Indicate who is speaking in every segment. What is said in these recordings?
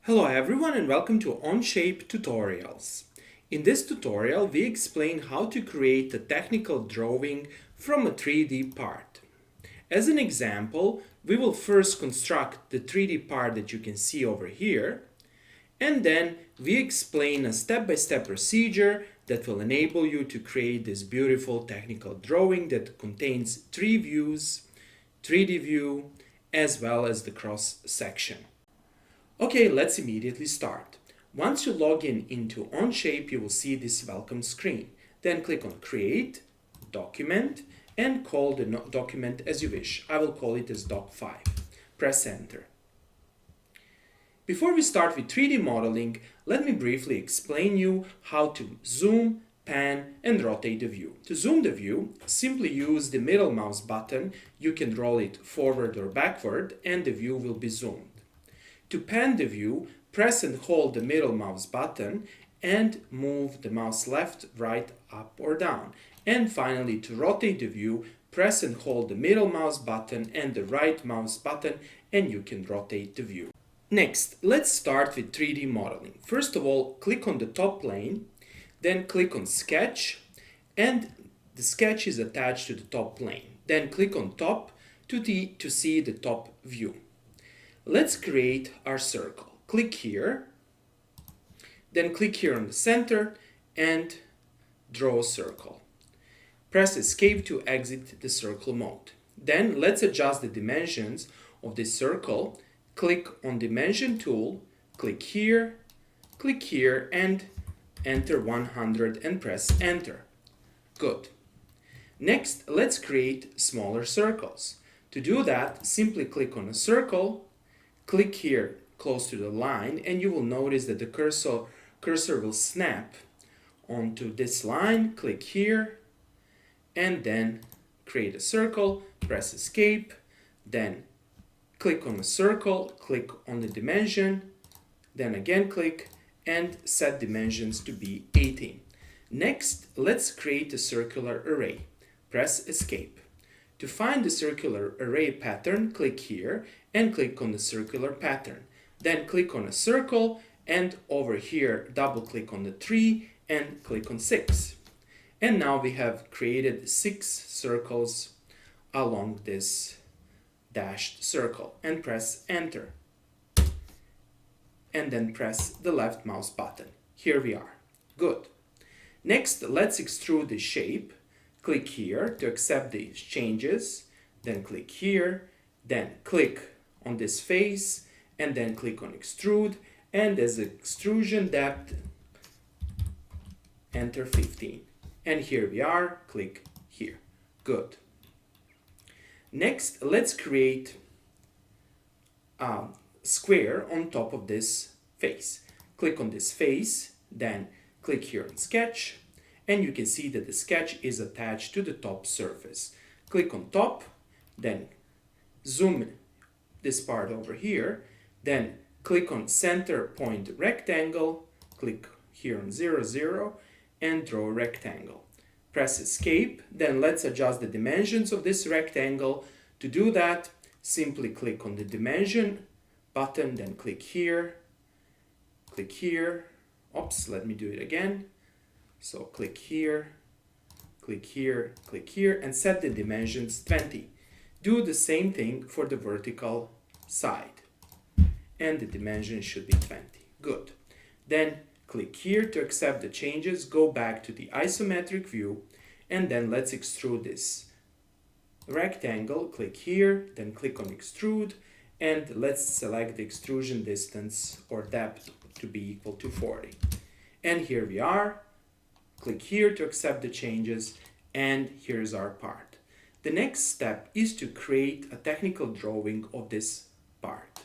Speaker 1: Hello everyone and welcome to Onshape tutorials. In this tutorial we explain how to create a technical drawing from a 3D part. As an example, we will first construct the 3D part that you can see over here, and then we explain a step-by-step procedure that will enable you to create this beautiful technical drawing that contains 3 views, 3D view, as well as the cross section. Okay, let's immediately start. Once you log in into Onshape, you will see this welcome screen. Then click on Create, Document, and call the document as you wish. I will call it as Doc5. Press Enter. Before we start with 3D modeling, let me briefly explain you how to zoom, pan, and rotate the view. To zoom the view, simply use the middle mouse button. You can roll it forward or backward, and the view will be zoomed. To pan the view, press and hold the middle mouse button and move the mouse left, right, up or down. And finally, to rotate the view, press and hold the middle mouse button and the right mouse button and you can rotate the view. Next, let's start with 3D modeling. First of all, click on the top plane, then click on Sketch, and the sketch is attached to the top plane. Then click on Top to see the top view. Let's create our circle. Click here, then click here on the center and draw a circle. Press Escape to exit the circle mode. Then let's adjust the dimensions of this circle. Click on Dimension tool, click here, and enter 100 and press Enter. Good. Next, let's create smaller circles. To do that, simply click on a circle, click here close to the line, and you will notice that the cursor will snap onto this line. Click here, and then create a circle, press Escape, then click on the circle, click on the dimension, then again click, and set dimensions to be 18. Next, let's create a circular array. Press Escape. To find the circular array pattern, click here and click on the circular pattern. Then click on a circle and over here double click on the 3 and click on 6. And now we have created 6 circles along this dashed circle and press Enter. And then press the left mouse button. Here we are. Good. Next, let's extrude the shape. Click here to accept these changes, then click here, then click on this face, and then click on Extrude, and as extrusion depth, enter 15. And here we are, click here. Good. Next, let's create a square on top of this face. Click on this face, then click here on Sketch, and you can see that the sketch is attached to the top surface. Click on top, then zoom this part over here, then click on center point rectangle, click here on 0, 0, and draw a rectangle. Press Escape, then let's adjust the dimensions of this rectangle. To do that, simply click on the dimension button, then click here, oops, let me do it again. So click here, and set the dimensions 20. Do the same thing for the vertical side. And the dimension should be 20. Good. Then click here to accept the changes, go back to the isometric view, and then let's extrude this rectangle. Click here, then click on Extrude, and let's select the extrusion distance or depth to be equal to 40. And here we are. Click here to accept the changes, and here's our part. The next step is to create a technical drawing of this part.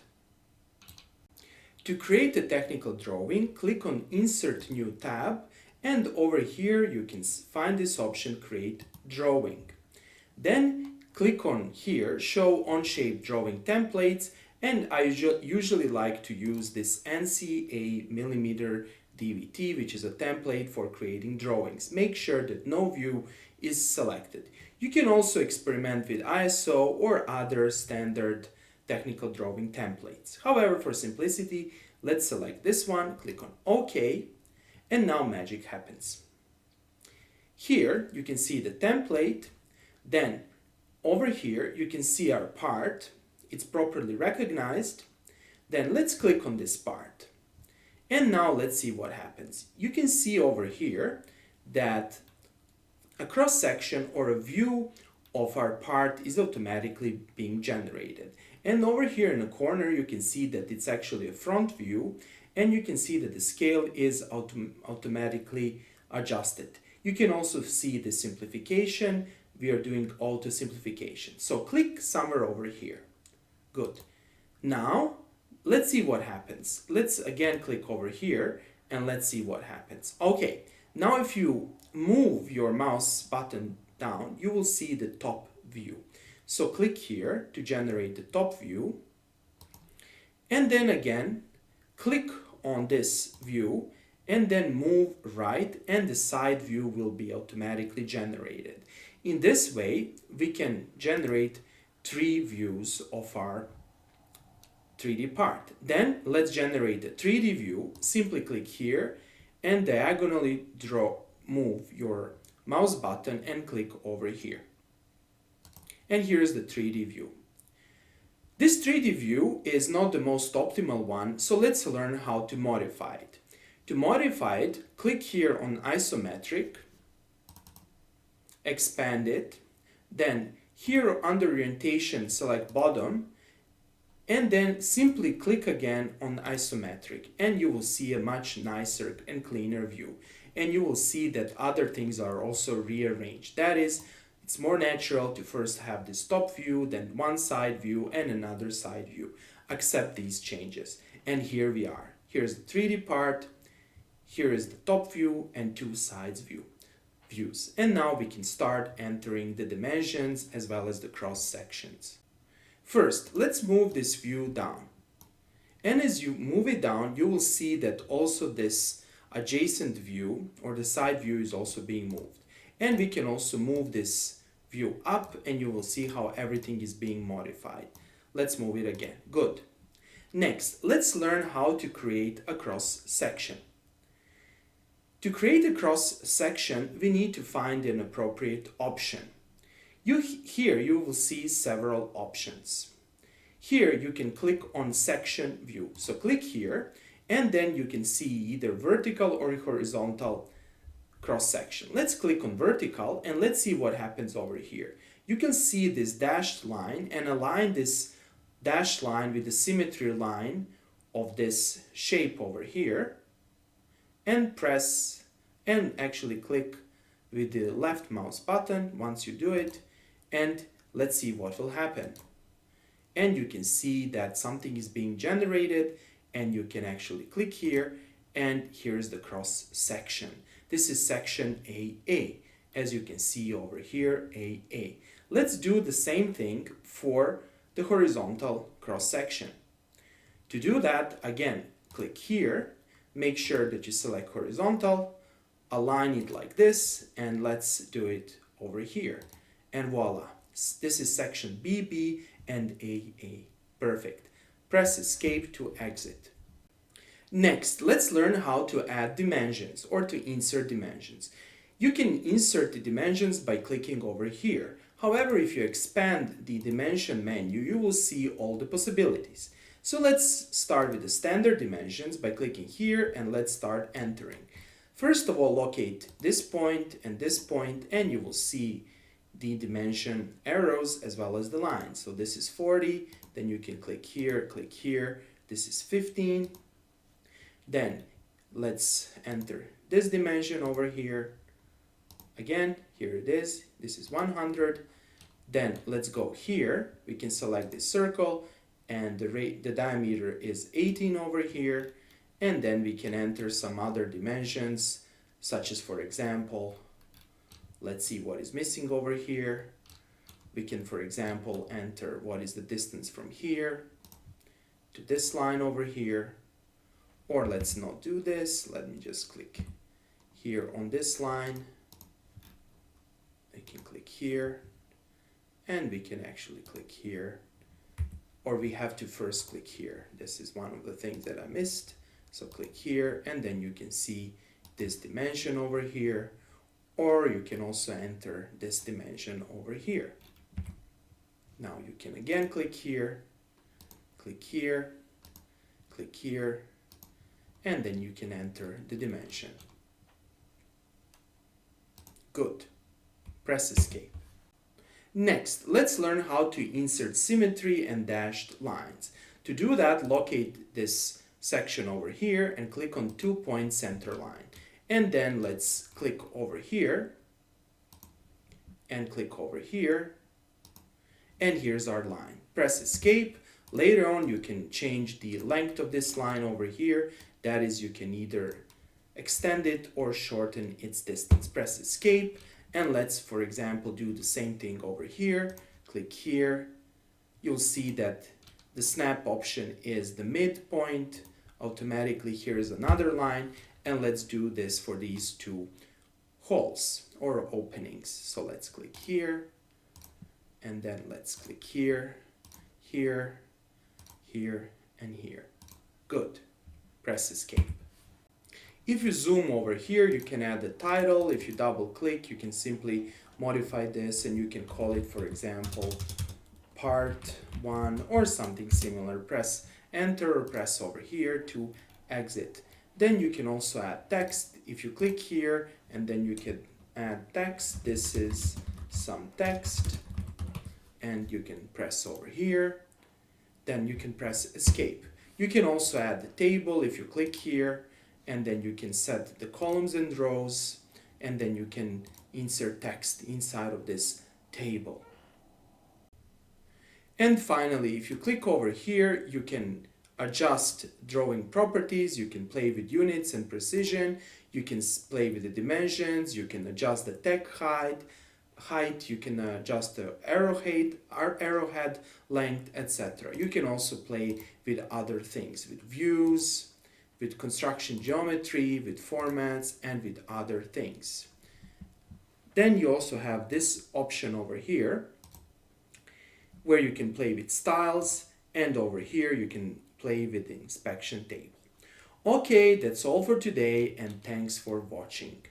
Speaker 1: To create a technical drawing, click on Insert New tab, and over here you can find this option, Create Drawing. Then click on here, Show Onshape Drawing Templates, and I usually like to use this NCA millimeter DVT, which is a template for creating drawings. Make sure that no view is selected. You can also experiment with ISO or other standard technical drawing templates. However, for simplicity, let's select this one, click on OK, and now magic happens. Here you can see the template, then over here you can see our part, it's properly recognized. Then let's click on this part. And now let's see what happens. You can see over here that a cross section or a view of our part is automatically being generated. And over here in the corner you can see that it's actually a front view, and you can see that the scale is automatically adjusted. You can also see the simplification. We are doing auto simplification. So click somewhere over here. Good. Now let's see what happens. Let's again click over here and let's see what happens. Okay, now if you move your mouse button down, you will see the top view. So click here to generate the top view. And then again, click on this view and then move right, and the side view will be automatically generated. In this way, we can generate 3 views of our 3D part. Then let's generate a 3D view. Simply click here and diagonally move your mouse button and click over here. And here's the 3D view. This 3D view is not the most optimal one, so let's learn how to modify it. To modify it, click here on isometric, expand it, then here under orientation select bottom, and then simply click again on isometric, and you will see a much nicer and cleaner view. And you will see that other things are also rearranged. That is, it's more natural to first have this top view, then one side view and another side view. Accept these changes. And here we are. Here's the 3D part, here is the top view and 2 sides views. And now we can start entering the dimensions as well as the cross sections. First, let's move this view down. And as you move it down, you will see that also this adjacent view or the side view is also being moved. And we can also move this view up, and you will see how everything is being modified. Let's move it again. Good. Next, let's learn how to create a cross section. To create a cross section, we need to find an appropriate option. Here you will see several options. Here you can click on section view. So click here and then you can see either vertical or horizontal cross section. Let's click on vertical and let's see what happens over here. You can see this dashed line and align this dashed line with the symmetry line of this shape over here, and press and actually click with the left mouse button once you do it, and let's see what will happen. And you can see that something is being generated, and you can actually click here, and here's the cross section. This is section AA, as you can see over here, AA. Let's do the same thing for the horizontal cross section. To do that, again, click here, make sure that you select horizontal, align it like this, and let's do it over here. And voila, this is section BB and AA. Perfect. Press escape to exit. Next, let's learn how to add dimensions or to insert dimensions. You can insert the dimensions by clicking over here. However, if you expand the dimension menu, you will see all the possibilities. So let's start with the standard dimensions by clicking here, and let's start entering. First of all, locate this point, and you will see the dimension arrows as well as the lines. So this is 40, then you can click here, this is 15. Then let's enter this dimension over here. Again, here it is, this is 100. Then let's go here, we can select this circle, and the diameter is 18 over here. And then we can enter some other dimensions, such as, for example, let's see what is missing over here. We can, for example, enter what is the distance from here to this line over here. Or let's not do this. Let me just click here on this line. I can click here, and we can actually click here or we have to first click here. This is one of the things that I missed. So click here, and then you can see this dimension over here, or you can also enter this dimension over here. Now you can again click here, click here, click here, and then you can enter the dimension. Good. Press escape. Next, let's learn how to insert symmetry and dashed lines. To do that, locate this section over here and click on 2-point center line. And then let's click over here and click over here. And here's our line. Press escape. Later on, you can change the length of this line over here. That is, you can either extend it or shorten its distance. Press escape. And let's, for example, do the same thing over here. Click here. You'll see that the snap option is the midpoint. Automatically, here is another line. And let's do this for these two holes or openings. So let's click here. And then let's click here, here, here, and here. Good. Press escape. If you zoom over here, you can add the title. If you double click, you can simply modify this and you can call it, for example, part 1 or something similar. Press enter or press over here to exit. Then you can also add text. If you click here, and then you can add text. This is some text, and you can press over here. Then you can press escape. You can also add the table if you click here, and then you can set the columns and rows, and then you can insert text inside of this table. And finally, if you click over here, you can adjust drawing properties. You can play with units and precision. You can play with the dimensions. You can adjust the text height. You can adjust the arrowhead length, etc. You can also play with other things, with views, with construction geometry, with formats, and with other things. Then you also have this option over here where you can play with styles, and over here you can play with the inspection table. Okay, that's all for today, and thanks for watching.